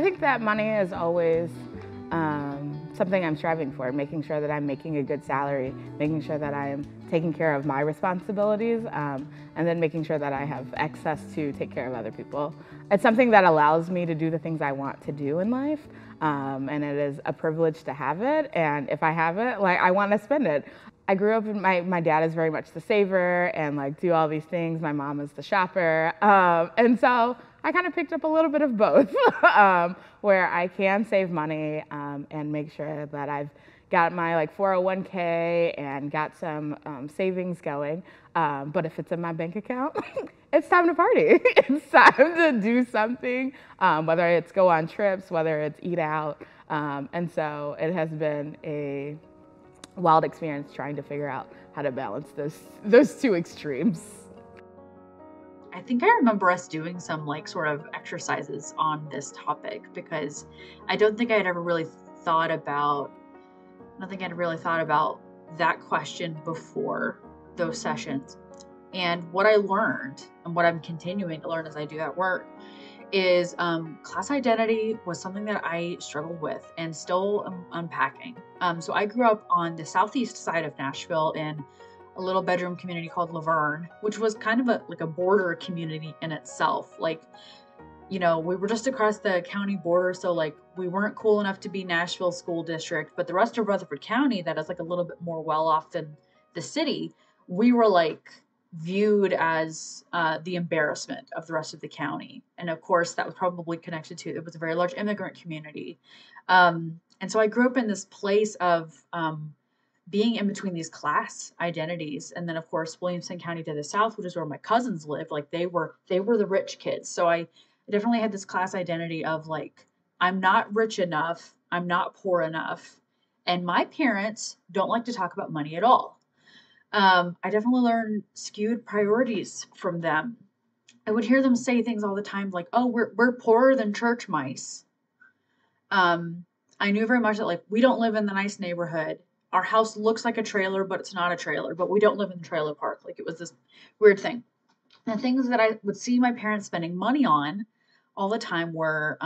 think that money is always something I'm striving for, making sure that I'm making a good salary, making sure that I am taking care of my responsibilities, and then making sure that I have excess to take care of other people. It's something that allows me to do the things I want to do in life, and it is a privilege to have it, and if I have it, like, I want to spend it. I grew up, and my dad is very much the saver and like do all these things. My mom is the shopper, and so I kind of picked up a little bit of both, where I can save money and make sure that I've got my like 401k and got some savings going. But if it's in my bank account, it's time to party. It's time to do something, whether it's go on trips, whether it's eat out. And so it has been a wild experience trying to figure out how to balance those two extremes. I think I remember us doing some like sort of exercises on this topic, because I don't think I'd ever really thought about that question before those sessions. And what I learned, and what I'm continuing to learn as I do that work, is class identity was something that I struggled with and still am unpacking. So I grew up on the southeast side of Nashville in a little bedroom community called Laverne, which was kind of like a border community in itself. Like, we were just across the county border, so like we weren't cool enough to be Nashville school district, but the rest of Rutherford County, that is like a little bit more well off than the city, we were like viewed as the embarrassment of the rest of the county. And of course, that was probably connected to, it was a very large immigrant community. And so I grew up in this place of being in between these class identities. And then of course, Williamson County to the south, which is where my cousins lived, like they were the rich kids. So I definitely had this class identity of like, I'm not rich enough, I'm not poor enough, and my parents don't like to talk about money at all. I definitely learned skewed priorities from them. I would hear them say things all the time like, "Oh, we're poorer than church mice." I knew very much that like we don't live in the nice neighborhood. Our house looks like a trailer, but it's not a trailer. But we don't live in the trailer park. Like it was this weird thing. And the things that I would see my parents spending money on all the time were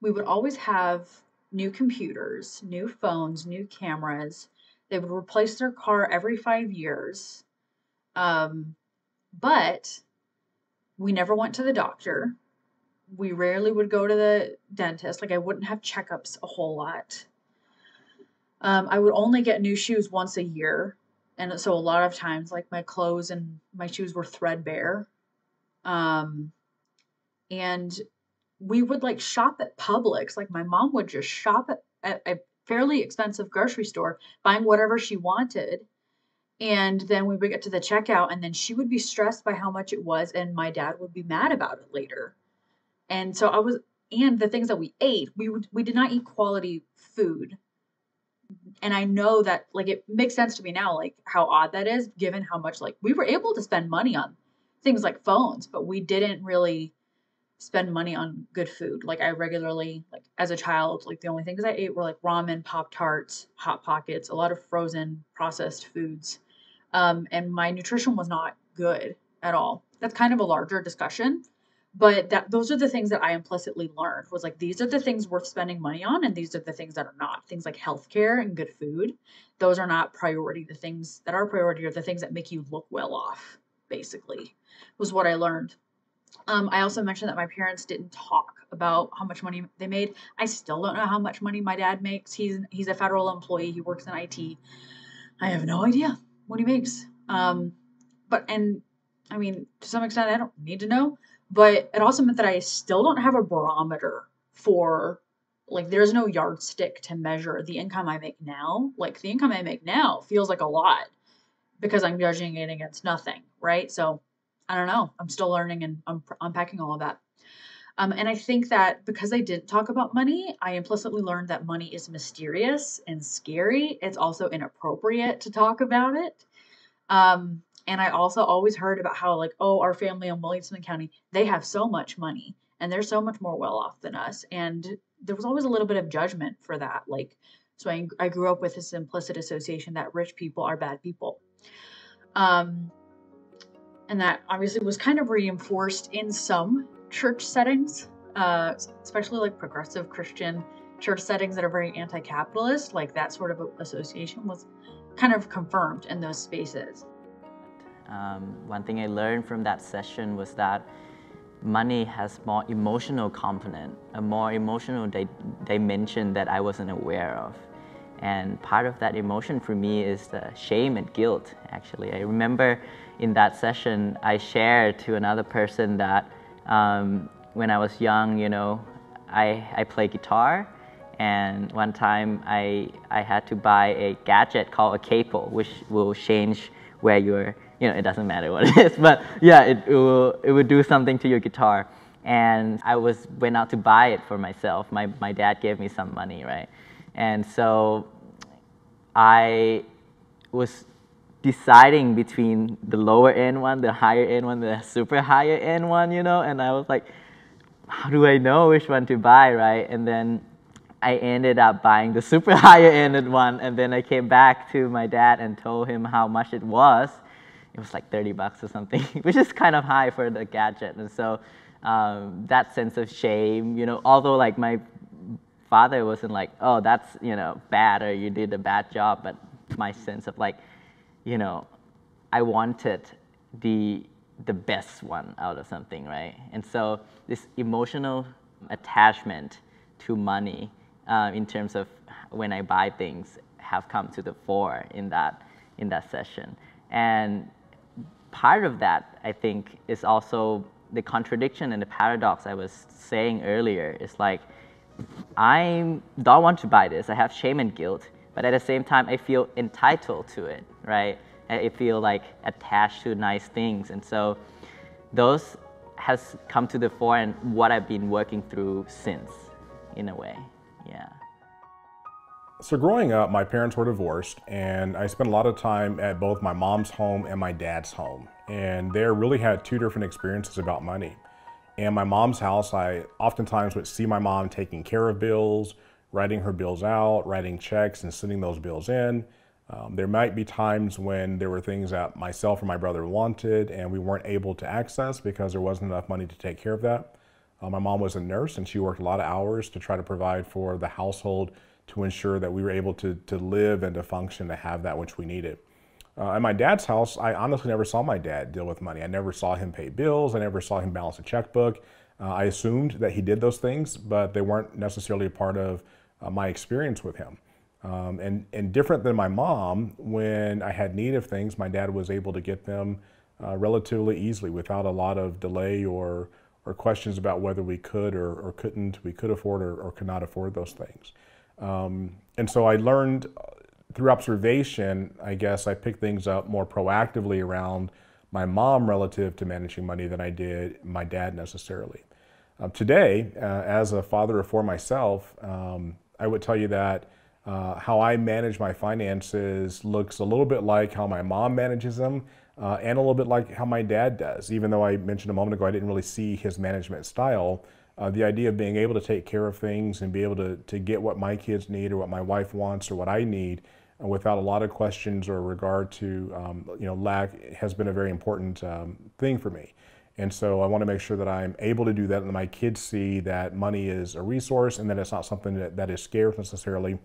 we would always have new computers, new phones, new cameras. They would replace their car every 5 years. But we never went to the doctor. We rarely would go to the dentist. Like I wouldn't have checkups a whole lot. I would only get new shoes once a year. And so a lot of times, like my clothes and my shoes were threadbare. Um, and we would like shop at Publix. Like my mom would just shop at a fairly expensive grocery store, buying whatever she wanted. And then we would get to the checkout, and then she would be stressed by how much it was, and my dad would be mad about it later. And so and the things that we ate, we did not eat quality food. And I know that like it makes sense to me now, like how odd that is, given how much like we were able to spend money on things like phones, but we didn't really spend money on good food. Like I regularly, like as a child, like the only things I ate were like ramen, Pop Tarts, Hot Pockets, a lot of frozen processed foods. And my nutrition was not good at all. That's kind of a larger discussion, but those are the things that I implicitly learned was like, these are the things worth spending money on. And these are the things that are not. Things like healthcare and good food. Those are not priority. The things that are priority are the things that make you look well off, basically, was what I learned. I also mentioned that my parents didn't talk about how much money they made. I still don't know how much money my dad makes. He's a federal employee. He works in IT. I have no idea what he makes. And I mean, to some extent, I don't need to know. But it also meant that I still don't have a barometer for, like, there's no yardstick to measure the income I make now. Like, the income I make now feels like a lot because I'm judging it against nothing, right? So I don't know. I'm still learning and I'm unpacking all of that. And I think that because I didn't talk about money, I implicitly learned that money is mysterious and scary. It's also inappropriate to talk about it. And I also always heard about how, like, oh, our family in Williamson County, they have so much money and they're so much more well off than us. And there was always a little bit of judgment for that. Like, so I grew up with this implicit association that rich people are bad people. And that obviously was kind of reinforced in some church settings. especially like progressive Christian church settings that are very anti-capitalist, like that sort of association was kind of confirmed in those spaces. One thing I learned from that session was that money has more emotional component, a more emotional dimension that I wasn't aware of. And part of that emotion for me is the shame and guilt, actually. I remember in that session, I shared to another person that when I was young, I play guitar. And one time I had to buy a gadget called a capo, which will change where you're, it doesn't matter what it is, but yeah, it will do something to your guitar. And I went out to buy it for myself. My dad gave me some money, right? And so I was deciding between the lower end one, the higher end one, the super higher end one, and I was like, how do I know which one to buy, right? And then I ended up buying the super higher ended one, and then I came back to my dad and told him how much it was. It was like $30 or something, which is kind of high for the gadget. And so that sense of shame, although like my father wasn't like, oh, that's, bad, or you did a bad job, but my sense of like, I wanted the best one out of something, right? And so this emotional attachment to money in terms of when I buy things have come to the fore in that session. And part of that, I think, is also the contradiction and the paradox I was saying earlier. Is like, I don't want to buy this. I have shame and guilt, but at the same time, I feel entitled to it, right? I feel like attached to nice things. And so those has come to the fore and what I've been working through since, in a way, yeah. So growing up, my parents were divorced, and I spent a lot of time at both my mom's home and my dad's home. And they really had two different experiences about money. In my mom's house, I oftentimes would see my mom taking care of bills, writing her bills out, writing checks and sending those bills in. There might be times when there were things that myself or my brother wanted and we weren't able to access because there wasn't enough money to take care of that. My mom was a nurse, and she worked a lot of hours to try to provide for the household to ensure that we were able to live and to function, to have that which we needed. At my dad's house, I honestly never saw my dad deal with money. I never saw him pay bills. I never saw him balance a checkbook. I assumed that he did those things, but they weren't necessarily a part of my experience with him. And different than my mom, when I had need of things, my dad was able to get them relatively easily without a lot of delay or questions about whether we could or couldn't, we could afford or could not afford those things. And so I learned through observation, I guess I picked things up more proactively around my mom relative to managing money than I did my dad necessarily. Today, as a father of four myself, I would tell you that how I manage my finances looks a little bit like how my mom manages them, and a little bit like how my dad does. Even though I mentioned a moment ago I didn't really see his management style, the idea of being able to take care of things and be able to get what my kids need or what my wife wants or what I need without a lot of questions or regard to lack has been a very important thing for me. And so I want to make sure that I'm able to do that and my kids see that money is a resource and that it's not something that is scarce necessarily,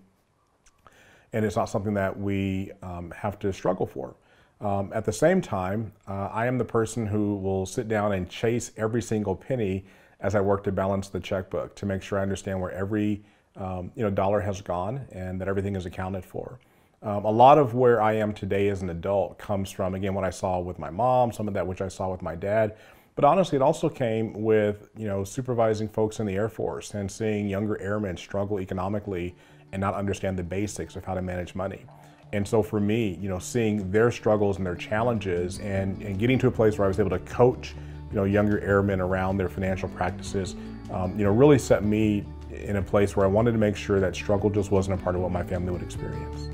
and it's not something that we have to struggle for. At the same time, I am the person who will sit down and chase every single penny as I work to balance the checkbook to make sure I understand where every dollar has gone and that everything is accounted for. A lot of where I am today as an adult comes from, again, what I saw with my mom, some of that which I saw with my dad, but honestly, it also came with supervising folks in the Air Force and seeing younger airmen struggle economically and not understand the basics of how to manage money. And so for me, seeing their struggles and their challenges and getting to a place where I was able to coach younger airmen around their financial practices, really set me in a place where I wanted to make sure that struggle just wasn't a part of what my family would experience.